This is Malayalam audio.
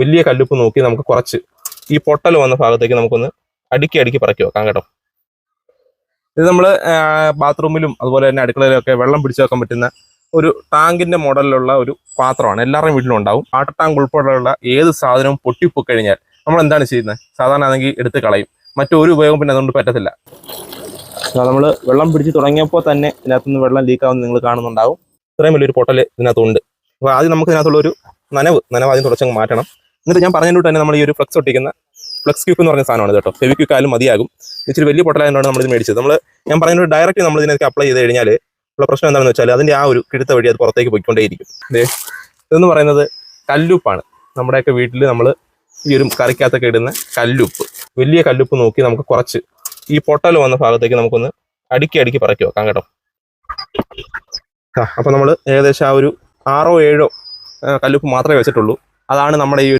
വലിയ കല്ലുപ്പ് നോക്കി നമുക്ക് കുറച്ച് ഈ പൊട്ടൽ വന്ന ഭാഗത്തേക്ക് നമുക്കൊന്ന് അടുക്കി പറക്കി വെക്കാം കേട്ടോ. ഇത് നമ്മൾ ബാത്റൂമിലും അതുപോലെ തന്നെ അടുക്കളയിലൊക്കെ വെള്ളം പിടിച്ചു വെക്കാൻ പറ്റുന്ന ഒരു ടാങ്കിന്റെ മോഡലിലുള്ള ഒരു പാത്രമാണ്. എല്ലാവരുടെയും വീട്ടിലും ഉണ്ടാവും. വാട്ടർ ടാങ്ക് ഉൾപ്പെടെയുള്ള ഏത് സാധനവും പൊട്ടിപ്പൊക്കഴിഞ്ഞാൽ നമ്മൾ എന്താണ് ചെയ്യുന്നത്? സാധാരണ ആണെങ്കിൽ എടുത്ത് കളയും. മറ്റൊരു ഉപയോഗം പിന്നെ അതുകൊണ്ട് പറ്റത്തില്ല. നമ്മൾ വെള്ളം പിടിച്ച് തുടങ്ങിയപ്പോൾ തന്നെ ഇതിനകത്തുനിന്ന് വെള്ളം ലീക്കാവുന്ന നിങ്ങൾ കാണുന്നുണ്ടാവും. ഇത്രയും വലിയൊരു പൊട്ടൽ ഇതിനകത്തുണ്ട്. അപ്പോൾ ആദ്യം നമുക്ക് ഇതിനകത്തുള്ളൊരു നനവ് ആദ്യം തുടച്ചങ്ങ് മാറ്റണം. എന്നിട്ട് ഞാൻ പറഞ്ഞിട്ട് തന്നെ നമ്മൾ ഈ ഒരു ഫ്ലക്സ് ഒട്ടിക്കുന്ന ഫ്ലക്സ് ക്യൂപ്പ് എന്ന് പറഞ്ഞ സാധനമാണ് കേട്ടോ. ഫെവിക്വിക്ക് ആയാലും മതിയാകും. ഇച്ചിരി വലിയ പൊട്ടലായതുകൊണ്ടാണ് നമ്മളിത് മേടിച്ചത്. ഞാൻ പറഞ്ഞൊരു ഡയറക്റ്റ് നമ്മൾ ഇതിനൊക്കെ അപ്ലൈ ചെയ്ത് കഴിഞ്ഞാൽ ഉള്ള പ്രശ്നം എന്താണെന്ന് വെച്ചാൽ അതിൻ്റെ ആ ഒരു കിഴുത്ത വഴി അത് പുറത്തേക്ക് പോയിക്കൊണ്ടേയിരിക്കും. ഇതെന്ന് പറയുന്നത് കല്ലുപ്പാണ്. നമ്മുടെയൊക്കെ വീട്ടിൽ നമ്മൾ ഈ ഒരു കറിക്കകത്തൊക്കെ ഇടുന്ന കല്ലുപ്പ്. വലിയ കല്ലുപ്പ് നോക്കി നമുക്ക് കുറച്ച് ഈ പൊട്ടൽ വന്ന ഭാഗത്തേക്ക് നമുക്കൊന്ന് അടുക്കി പറക്കി വെക്കാം കേട്ടോ. അപ്പോൾ നമ്മൾ ഏകദേശം ആ ഒരു 6 or 7 കല്ലുപ്പ് മാത്രമേ വെച്ചിട്ടുള്ളൂ. അതാണ് നമ്മുടെ ഈ